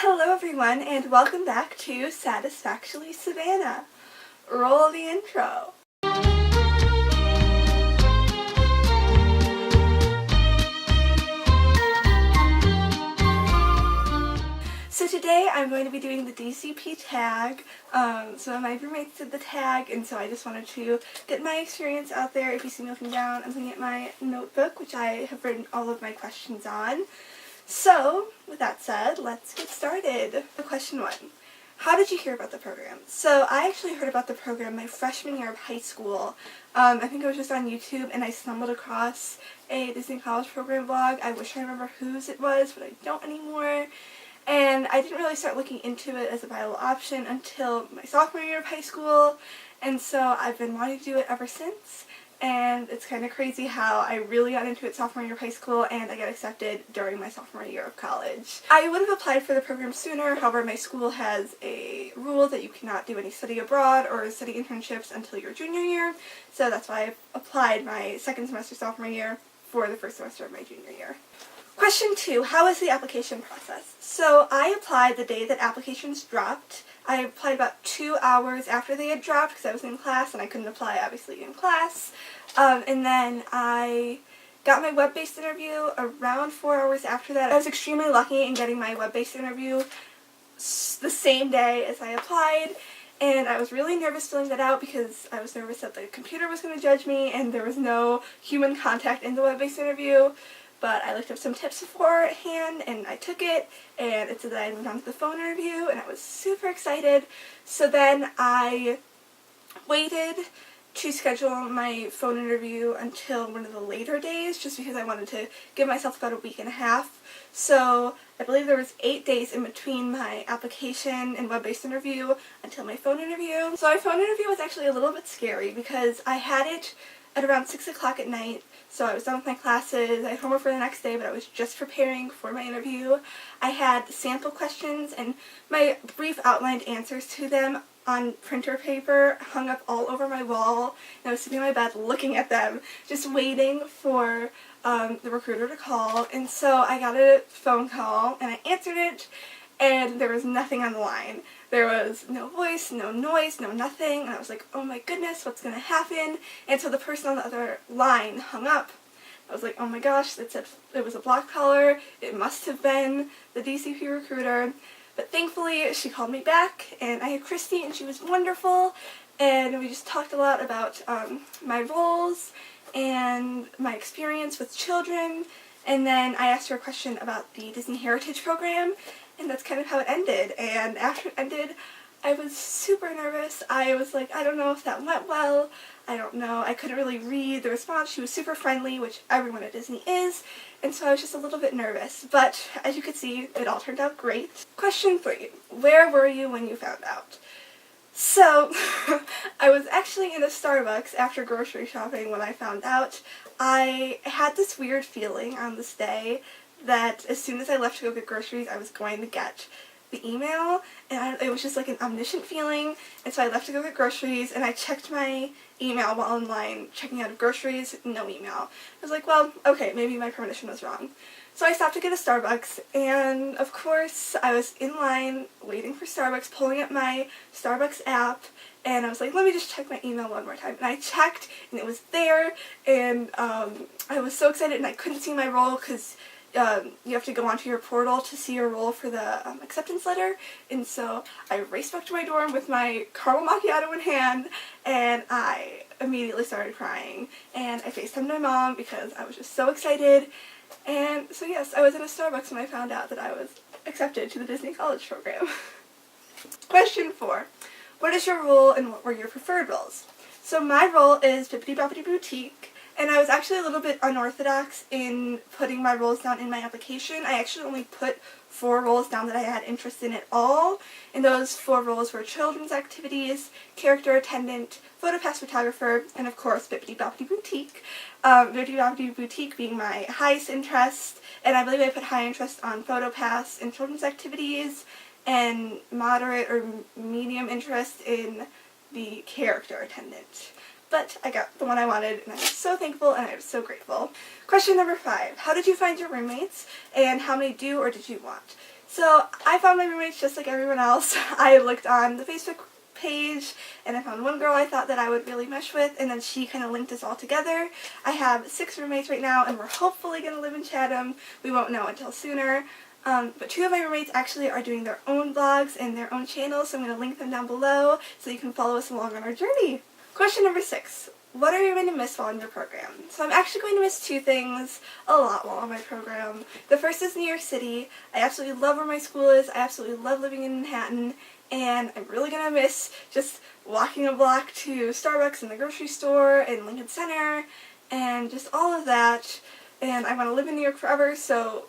Hello everyone, and welcome back to Satisfactually Savanah. Roll the intro. So today I'm going to be doing the DCP Tag. Some of my roommates did the tag, and so I just wanted to get my experience out there. If you see me looking down, I'm looking at my notebook, which I have written all of my questions on. So, with that said, let's get started. Question 1. How did you hear about the program? So, I actually heard about the program my freshman year of high school. I think it was just on YouTube, and I stumbled across a Disney College program blog. I wish I remember whose it was, but I don't anymore. And I didn't really start looking into it as a viable option until my sophomore year of high school, and so I've been wanting to do it ever since. And it's kind of crazy how I really got into it sophomore year of high school and I got accepted during my sophomore year of college. I would have applied for the program sooner, however my school has a rule that you cannot do any study abroad or study internships until your junior year, so that's why I applied my second semester sophomore year for the first semester of my junior year. Question 2, how is the application process? So I applied the day that applications dropped. I applied about 2 hours after they had dropped because I was in class and I couldn't apply obviously in class. And then I got my web-based interview around 4 hours after that. I was extremely lucky in getting my web-based interview the same day as I applied. And I was really nervous filling that out because I was nervous that the computer was going to judge me and there was no human contact in the web-based interview. But I looked up some tips beforehand and I took it, and it said that I moved on to the phone interview, and I was super excited. So then I waited to schedule my phone interview until one of the later days, just because I wanted to give myself about a week and a half. So I believe there was 8 days in between my application and web-based interview until my phone interview. So my phone interview was actually a little bit scary because I had it at around 6 o'clock at night. So I was done with my classes, I had homework for the next day, but I was just preparing for my interview. I had sample questions and my brief outlined answers to them on printer paper hung up all over my wall, and I was sitting in my bed looking at them, just waiting for the recruiter to call. And so I got a phone call and I answered it, and there was nothing on the line. There was no voice, no noise, no nothing, and I was like, oh my goodness, what's going to happen? And so the person on the other line hung up. I was like, oh my gosh, it said it was a block caller, it must have been the DCP recruiter. But thankfully, she called me back, and I had Christy, and she was wonderful, and we just talked a lot about my roles and my experience with children, and then I asked her a question about the Disney Heritage program, and that's kind of how it ended. And after it ended, I was super nervous. I was like, I don't know if that went well. I don't know. I couldn't really read the response. She was super friendly, which everyone at Disney is, and so I was just a little bit nervous. But as you could see, it all turned out great. Question 3. Where were you when you found out? So, I was actually in a Starbucks after grocery shopping when I found out. I had this weird feeling on this day that as soon as I left to go get groceries, I was going to get the email, and it was just like an omniscient feeling, and so I left to go get groceries, and I checked my email while in line checking out of groceries, no email. I was like, well, okay, maybe my premonition was wrong. So I stopped to get a Starbucks, and of course I was in line waiting for Starbucks, pulling up my Starbucks app, and I was like, let me just check my email one more time. And I checked, and it was there, and I was so excited, and I couldn't see my roll because you have to go onto your portal to see your roll for the acceptance letter, and so I raced back to my dorm with my caramel macchiato in hand, and I immediately started crying, and I FaceTimed my mom because I was just so excited. And so yes, I was in a Starbucks when I found out that I was accepted to the Disney College program. Question 4. What is your role and what were your preferred roles? So my role is Bippity Boppity Boutique, and I was actually a little bit unorthodox in putting my roles down in my application. I actually only put 4 roles down that I had interest in at all, and those 4 roles were children's activities, character attendant, photopass photographer, and of course Bippity Boppity Boutique. Bippity Boppity Boutique being my highest interest, and I believe I put high interest on photopass and children's activities, and moderate or medium interest in the character attendant. But I got the one I wanted, and I'm so thankful and I'm so grateful. Question number 5. How did you find your roommates, and how many do or did you want? So I found my roommates just like everyone else. I looked on the Facebook page and I found one girl I thought that I would really mesh with, and then she kind of linked us all together. I have 6 roommates right now and we're hopefully going to live in Chatham. We won't know until sooner. But 2 of my roommates actually are doing their own vlogs and their own channels, so I'm going to link them down below so you can follow us along on our journey. Question number 6. What are you going to miss while in your program? So I'm actually going to miss 2 things a lot while on my program. The first is New York City. I absolutely love where my school is. I absolutely love living in Manhattan. And I'm really going to miss just walking a block to Starbucks and the grocery store and Lincoln Center and just all of that. And I want to live in New York forever, so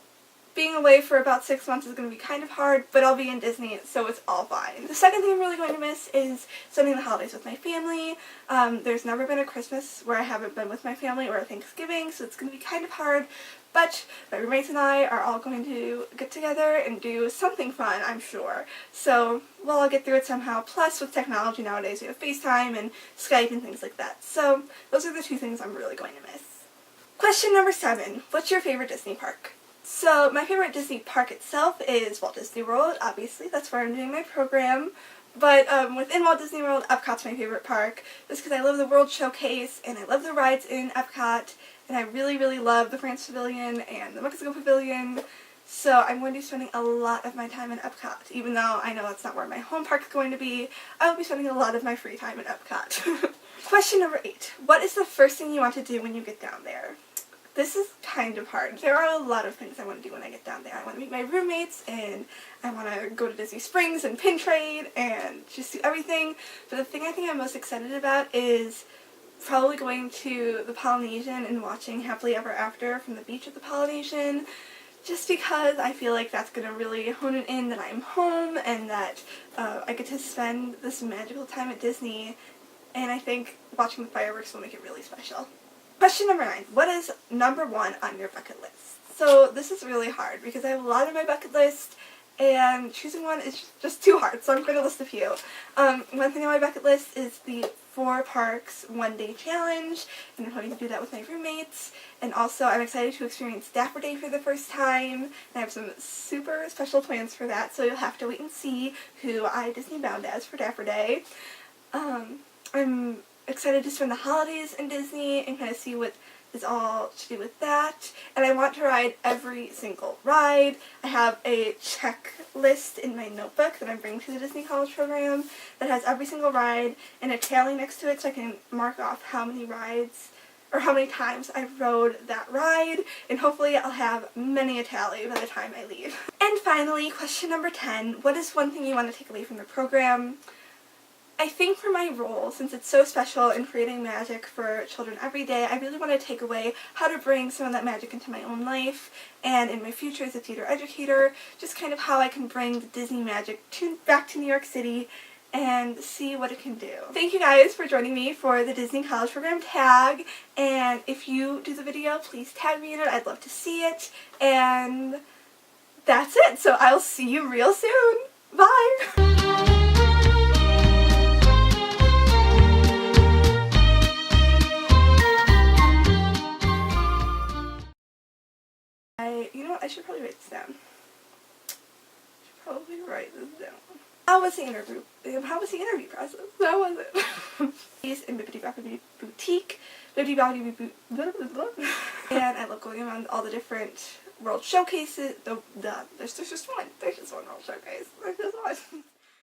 being away for about 6 months is going to be kind of hard, but I'll be in Disney, so it's all fine. The second thing I'm really going to miss is spending the holidays with my family. There's never been a Christmas where I haven't been with my family, or a Thanksgiving, so it's going to be kind of hard, but my roommates and I are all going to get together and do something fun, I'm sure. So we'll all get through it somehow. Plus, with technology nowadays, we have FaceTime and Skype and things like that. So those are the 2 things I'm really going to miss. Question number 7. What's your favorite Disney park? So my favorite Disney park itself is Walt Disney World, obviously. That's where I'm doing my program. But within Walt Disney World, Epcot's my favorite park, just because I love the World Showcase, and I love the rides in Epcot, and I really, really love the France Pavilion and the Mexico Pavilion. So I'm going to be spending a lot of my time in Epcot. Even though I know that's not where my home park is going to be, I will be spending a lot of my free time in Epcot. Question number 8. What is the first thing you want to do when you get down there? This is kind of hard. There are a lot of things I want to do when I get down there. I want to meet my roommates, and I want to go to Disney Springs and pin trade and just do everything. But the thing I think I'm most excited about is probably going to the Polynesian and watching Happily Ever After from the beach at the Polynesian, just because I feel like that's going to really hone it in that I'm home and that I get to spend this magical time at Disney, and I think watching the fireworks will make it really special. Question number 9. What is number 1 on your bucket list? So this is really hard because I have a lot on my bucket list and choosing one is just too hard, so I'm going to list a few. One thing on my bucket list is the 4 parks 1-day challenge, and I'm hoping to do that with my roommates. And also I'm excited to experience Dapper Day for the first time, and I have some super special plans for that, so you'll have to wait and see who I Disney bound as for Dapper Day. I'm excited to spend the holidays in Disney and kind of see what is all to do with that. And I want to ride every single ride. I have a checklist in my notebook that I'm bringing to the Disney College program that has every single ride and a tally next to it so I can mark off how many rides or how many times I rode that ride, and hopefully I'll have many a tally by the time I leave. And finally, question number 10, what is one thing you want to take away from the program? I think for my role, since it's so special in creating magic for children every day, I really want to take away how to bring some of that magic into my own life, and in my future as a theater educator, just kind of how I can bring the Disney magic back to New York City and see what it can do. Thank you guys for joining me for the Disney College Program Tag, and if you do the video, please tag me in it. I'd love to see it, and that's it. So I'll see you real soon. Bye! You know what, I should probably write this down. How was the interview process? How was it? He's in Bibbidi Bobbidi Boutique. Bibbidi Bobbidi and I love going around all the different world showcases. There's just one. There's just one world showcase.